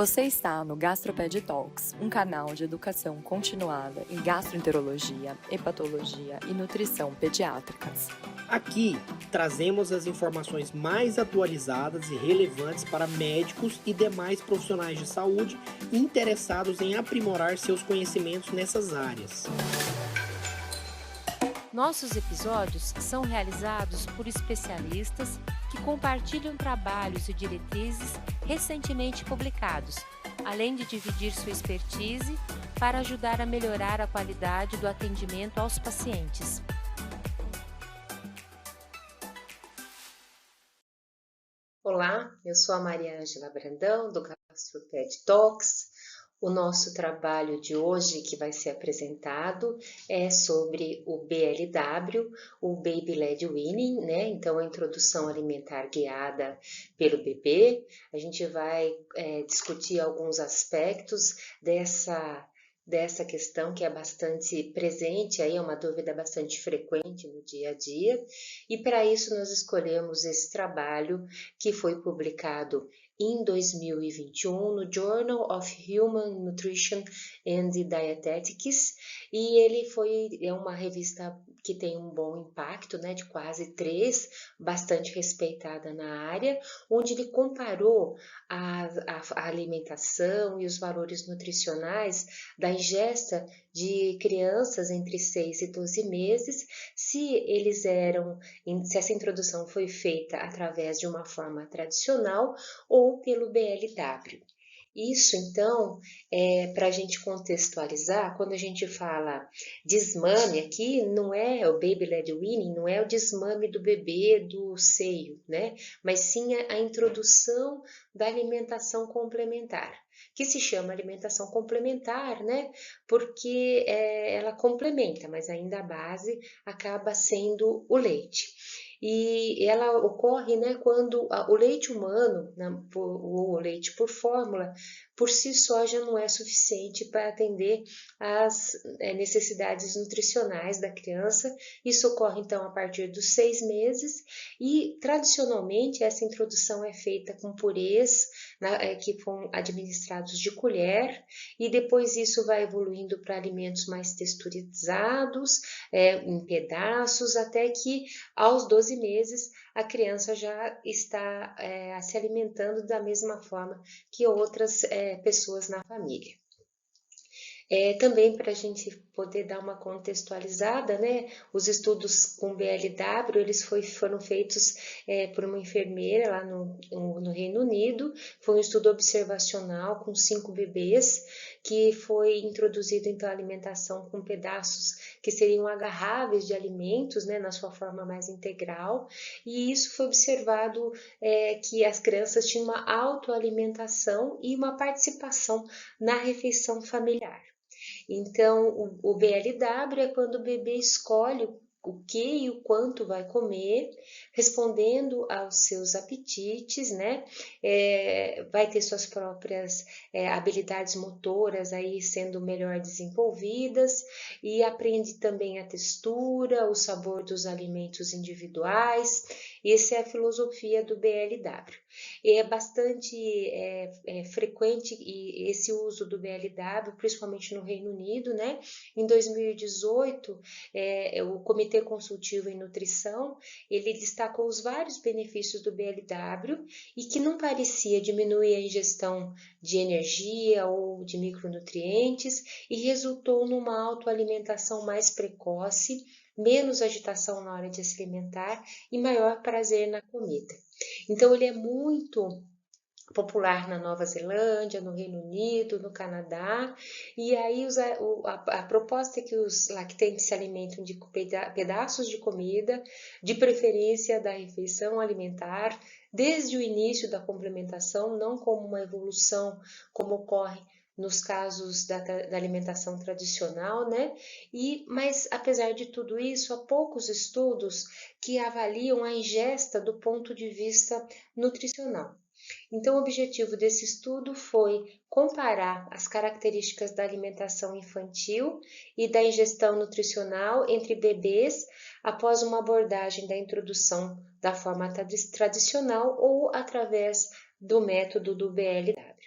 Você está no Gastroped Talks, um canal de educação continuada em gastroenterologia, hepatologia e nutrição pediátricas. Aqui trazemos as informações mais atualizadas e relevantes para médicos e demais profissionais de saúde interessados em aprimorar seus conhecimentos nessas áreas. Nossos episódios são realizados por especialistas que compartilham trabalhos e diretrizes recentemente publicados, além de dividir sua expertise para ajudar a melhorar a qualidade do atendimento aos pacientes. Olá, eu sou a Maria Ângela Brandão, do Gastroped Talks. O nosso trabalho de hoje que vai ser apresentado é sobre o BLW, o Baby Led Weaning, né? Então, a introdução alimentar guiada pelo bebê. A gente vai discutir alguns aspectos dessa questão que é bastante presente, aí é uma dúvida bastante frequente no dia a dia. E para isso nós escolhemos esse trabalho que foi publicado em 2021 no Journal of Human Nutrition and Dietetics, e ele é uma revista que tem um bom impacto, né, de quase 3, bastante respeitada na área, onde ele comparou a alimentação e os valores nutricionais da ingesta de crianças entre 6 e 12 meses, se essa introdução foi feita através de uma forma tradicional ou pelo BLW. Isso, então, para a gente contextualizar, quando a gente fala desmame aqui, não é o Baby Led Weaning, não é o desmame do bebê do seio, né? Mas sim a introdução da alimentação complementar, que se chama alimentação complementar, né? Porque ela complementa, mas ainda a base acaba sendo o leite. E ela ocorre, né, quando o leite humano, ou o leite por fórmula, por si só já não é suficiente para atender às necessidades nutricionais da criança. Isso ocorre então a partir dos 6 meses e tradicionalmente essa introdução é feita com purês que foram administrados de colher, e depois isso vai evoluindo para alimentos mais texturizados, em pedaços, até que aos 12 meses a criança já está se alimentando da mesma forma que outras pessoas na família. Também para a gente poder dar uma contextualizada, né? Os estudos com BLW, eles foram feitos por uma enfermeira lá no Reino Unido. Foi um estudo observacional com 5 bebês, que foi introduzido então a alimentação com pedaços que seriam agarráveis de alimentos, né, na sua forma mais integral, e isso foi observado que as crianças tinham uma autoalimentação e uma participação na refeição familiar. Então, o BLW é quando o bebê escolhe o que e o quanto vai comer, respondendo aos seus apetites, né? Vai ter suas próprias habilidades motoras aí sendo melhor desenvolvidas, e aprende também a textura, o sabor dos alimentos individuais. Essa é a filosofia do BLW. E é bastante frequente esse uso do BLW, principalmente no Reino Unido, né? Em 2018, o Comitê Consultivo em Nutrição, ele destacou os vários benefícios do BLW e que não parecia diminuir a ingestão de energia ou de micronutrientes, e resultou numa autoalimentação mais precoce, menos agitação na hora de se alimentar e maior prazer na comida. Então, ele é muito popular na Nova Zelândia, no Reino Unido, no Canadá, e aí a proposta é que os lactentes se alimentem de pedaços de comida, de preferência da refeição alimentar, desde o início da complementação, não como uma evolução, como ocorre nos casos da alimentação tradicional, né? Mas, apesar de tudo isso, há poucos estudos que avaliam a ingesta do ponto de vista nutricional. Então, o objetivo desse estudo foi comparar as características da alimentação infantil e da ingestão nutricional entre bebês após uma abordagem da introdução da forma tradicional ou através do método do BLW.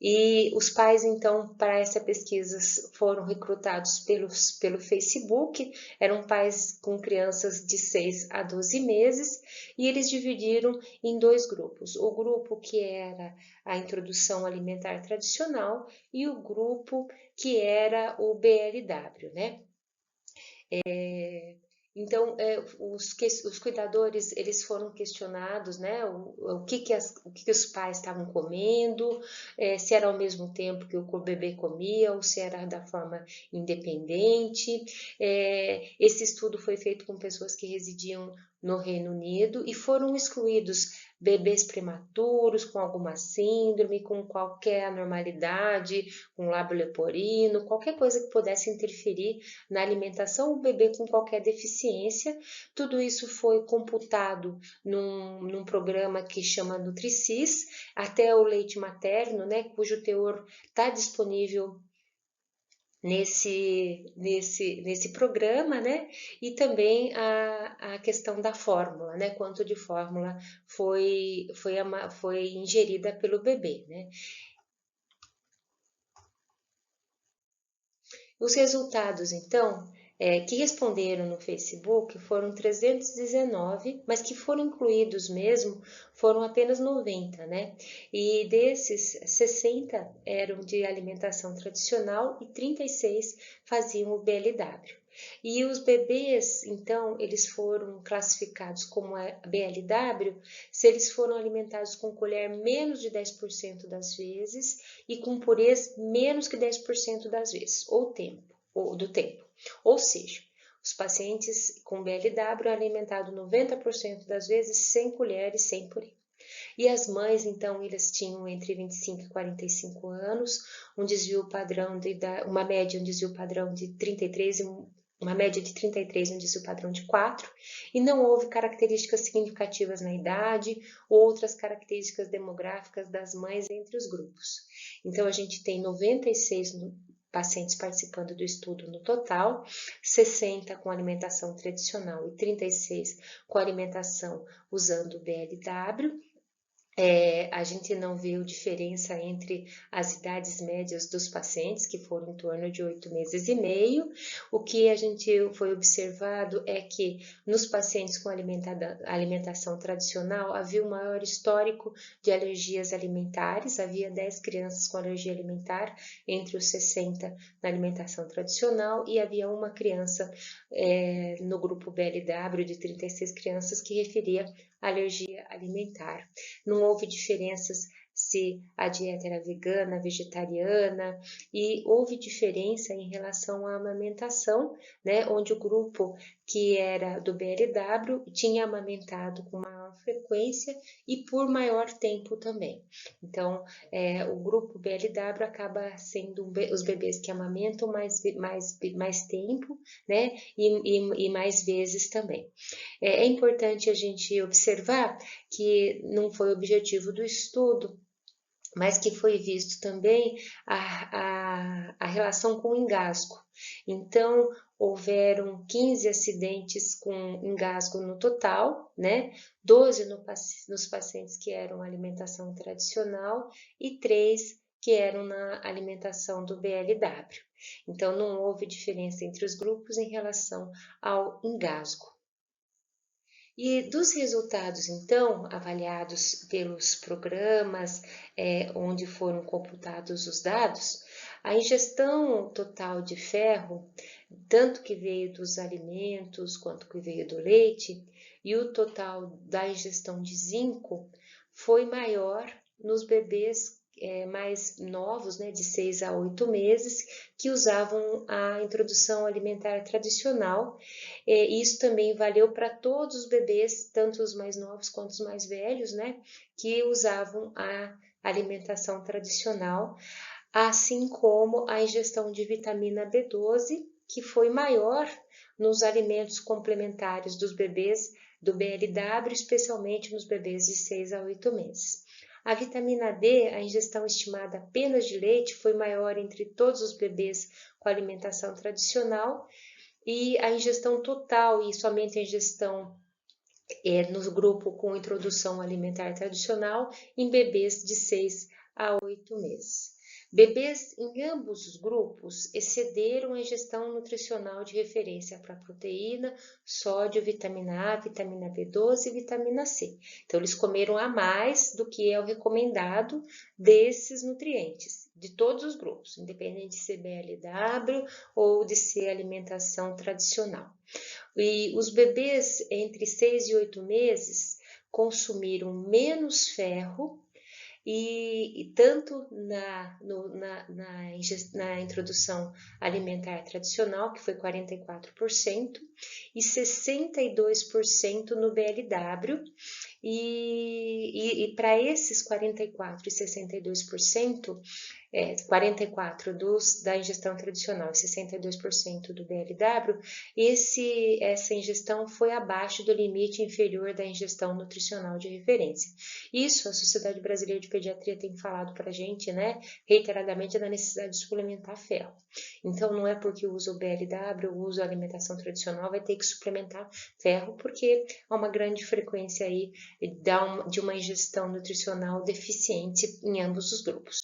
E os pais, então, para essa pesquisa foram recrutados pelo Facebook, eram pais com crianças de 6 a 12 meses, e eles dividiram em 2 grupos. O grupo que era a introdução alimentar tradicional e o grupo que era o BLW, né? Então, os cuidadores, eles foram questionados, né, o que os pais estavam comendo, se era ao mesmo tempo que o bebê comia ou se era da forma independente. Esse estudo foi feito com pessoas que residiam no Reino Unido e foram excluídos bebês prematuros com alguma síndrome, com qualquer anormalidade, com lábio leporino, qualquer coisa que pudesse interferir na alimentação, o bebê com qualquer deficiência. Tudo isso foi computado num programa que chama NutriSys, até o leite materno, né, cujo teor está disponível nesse programa, né? E também a questão da fórmula, né? Quanto de fórmula foi ingerida pelo bebê, né? Os resultados, então, que responderam no Facebook foram 319, mas que foram incluídos mesmo foram apenas 90, né? E desses, 60 eram de alimentação tradicional e 36 faziam o BLW. E os bebês, então, eles foram classificados como BLW se eles foram alimentados com colher menos de 10% das vezes e com purês menos que 10% das vezes, do tempo. Ou seja, os pacientes com BLW eram alimentados 90% das vezes sem colher e sem purê. E as mães, então, elas tinham entre 25 e 45 anos, um desvio padrão uma média, um desvio padrão de 33 e uma média de 33 e um desvio padrão de 4, e não houve características significativas na idade ou outras características demográficas das mães entre os grupos. Então, a gente tem 96 pacientes participando do estudo no total, 60 com alimentação tradicional e 36 com alimentação usando o BLW. A gente não viu diferença entre as idades médias dos pacientes, que foram em torno de 8 meses e meio. O que a gente foi observado é que nos pacientes com alimentação tradicional havia um maior histórico de alergias alimentares, havia 10 crianças com alergia alimentar entre os 60 na alimentação tradicional e havia uma criança no grupo BLW de 36 crianças que referia alergia alimentar. Não houve diferenças se a dieta era vegana, vegetariana, e houve diferença em relação à amamentação, né, onde o grupo que era do BLW tinha amamentado com maior frequência e por maior tempo também. Então, o grupo BLW acaba sendo os bebês que amamentam mais tempo, né, e mais vezes também. É importante a gente observar que não foi o objetivo do estudo, mas que foi visto também a relação com o engasgo. Então, houveram 15 acidentes com engasgo no total, né? 12 nos pacientes que eram alimentação tradicional e 3 que eram na alimentação do BLW. Então, não houve diferença entre os grupos em relação ao engasgo. E dos resultados, então, avaliados pelos programas onde foram computados os dados, a ingestão total de ferro, tanto que veio dos alimentos quanto que veio do leite, e o total da ingestão de zinco foi maior nos bebês mais novos, né, de 6 a 8 meses, que usavam a introdução alimentar tradicional. Isso também valeu para todos os bebês, tanto os mais novos quanto os mais velhos, né, que usavam a alimentação tradicional, assim como a ingestão de vitamina B12, que foi maior nos alimentos complementares dos bebês do BLW, especialmente nos bebês de 6 a 8 meses. A vitamina D, a ingestão estimada apenas de leite, foi maior entre todos os bebês com alimentação tradicional, e a ingestão total e somente a ingestão no grupo com introdução alimentar tradicional em bebês de 6 a 8 meses. Bebês em ambos os grupos excederam a ingestão nutricional de referência para proteína, sódio, vitamina A, vitamina B12 e vitamina C. Então, eles comeram a mais do que é o recomendado desses nutrientes, de todos os grupos, independente de ser BLW ou de ser alimentação tradicional. E os bebês entre 6 e 8 meses consumiram menos ferro, e tanto na introdução alimentar tradicional, que foi 44%, e 62% no BLW, e para esses 44% e 62%, 44% da ingestão tradicional e 62% do BLW, essa ingestão foi abaixo do limite inferior da ingestão nutricional de referência. Isso a Sociedade Brasileira de Pediatria tem falado para a gente, né, reiteradamente, da necessidade de suplementar ferro. Então, não é porque usa o BLW ou usa a alimentação tradicional, vai ter que suplementar ferro, porque há uma grande frequência aí de uma ingestão nutricional deficiente em ambos os grupos.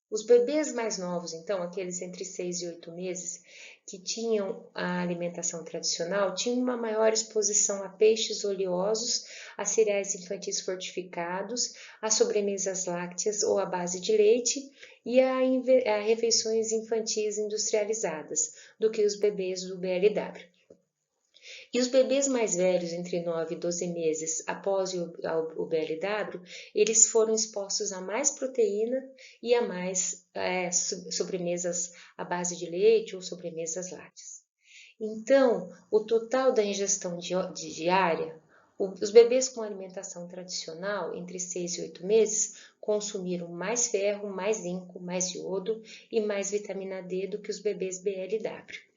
Os bebês mais novos, então, aqueles entre 6 e 8 meses, que tinham a alimentação tradicional, tinham uma maior exposição a peixes oleosos, a cereais infantis fortificados, a sobremesas lácteas ou à base de leite e a refeições infantis industrializadas do que os bebês do BLW. E os bebês mais velhos, entre 9 e 12 meses após o BLW, eles foram expostos a mais proteína e a mais sobremesas à base de leite ou sobremesas lácteas. Então, o total da ingestão diária, os bebês com alimentação tradicional, entre 6 e 8 meses, consumiram mais ferro, mais zinco, mais iodo e mais vitamina D do que os bebês BLW.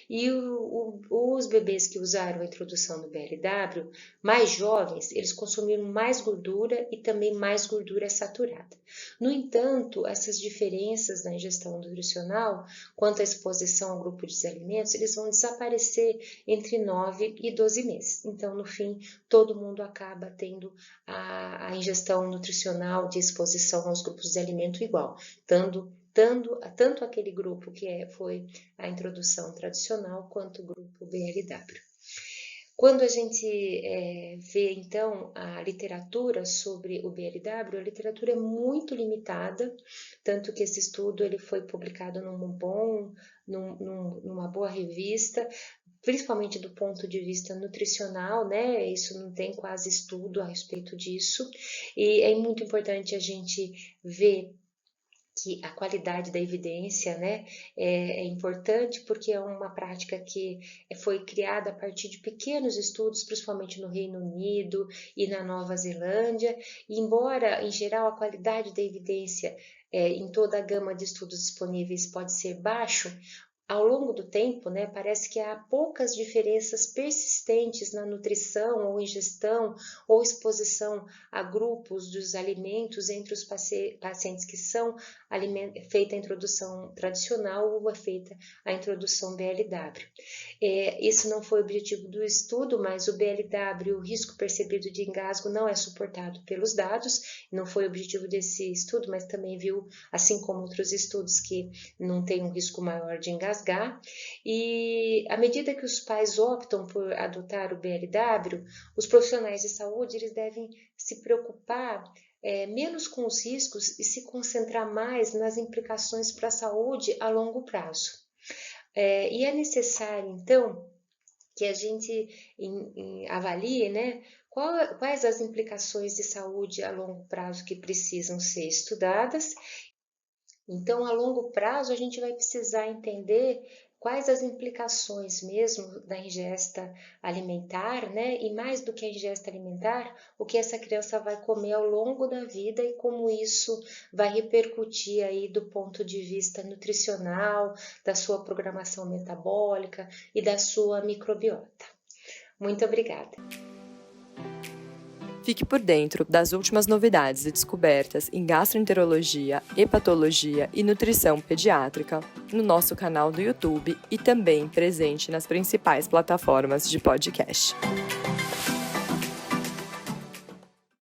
E os bebês que usaram a introdução do BLW, mais jovens, eles consumiram mais gordura e também mais gordura saturada. No entanto, essas diferenças na ingestão nutricional, quanto à exposição ao grupo de alimentos, eles vão desaparecer entre 9 e 12 meses. Então, no fim, todo mundo acaba tendo a ingestão nutricional de exposição aos grupos de alimento igual, tanto aquele grupo que foi a introdução tradicional, quanto o grupo BLW. Quando a gente vê, então, a literatura sobre o BLW, a literatura é muito limitada, tanto que esse estudo ele foi publicado numa boa revista, principalmente do ponto de vista nutricional, né? Isso não tem quase estudo a respeito disso, e é muito importante a gente ver que a qualidade da evidência, né, é importante, porque é uma prática que foi criada a partir de pequenos estudos, principalmente no Reino Unido e na Nova Zelândia, e embora, em geral, a qualidade da evidência em toda a gama de estudos disponíveis pode ser baixo, ao longo do tempo, né, parece que há poucas diferenças persistentes na nutrição ou ingestão ou exposição a grupos dos alimentos entre os pacientes que são feita a introdução tradicional ou é feita a introdução BLW. Esse não foi o objetivo do estudo, mas o BLW, o risco percebido de engasgo, não é suportado pelos dados, não foi o objetivo desse estudo, mas também viu, assim como outros estudos, que não tem um risco maior de engasgar. E à medida que os pais optam por adotar o BLW, os profissionais de saúde eles devem se preocupar menos com os riscos e se concentrar mais nas implicações para a saúde a longo prazo. E é necessário, então, que a gente avalie, né, quais as implicações de saúde a longo prazo que precisam ser estudadas. Então, a longo prazo, a gente vai precisar entender quais as implicações mesmo da ingesta alimentar, né? E mais do que a ingesta alimentar, o que essa criança vai comer ao longo da vida e como isso vai repercutir aí do ponto de vista nutricional, da sua programação metabólica e da sua microbiota. Muito obrigada. Fique por dentro das últimas novidades e descobertas em gastroenterologia, hepatologia e nutrição pediátrica no nosso canal do YouTube e também presente nas principais plataformas de podcast.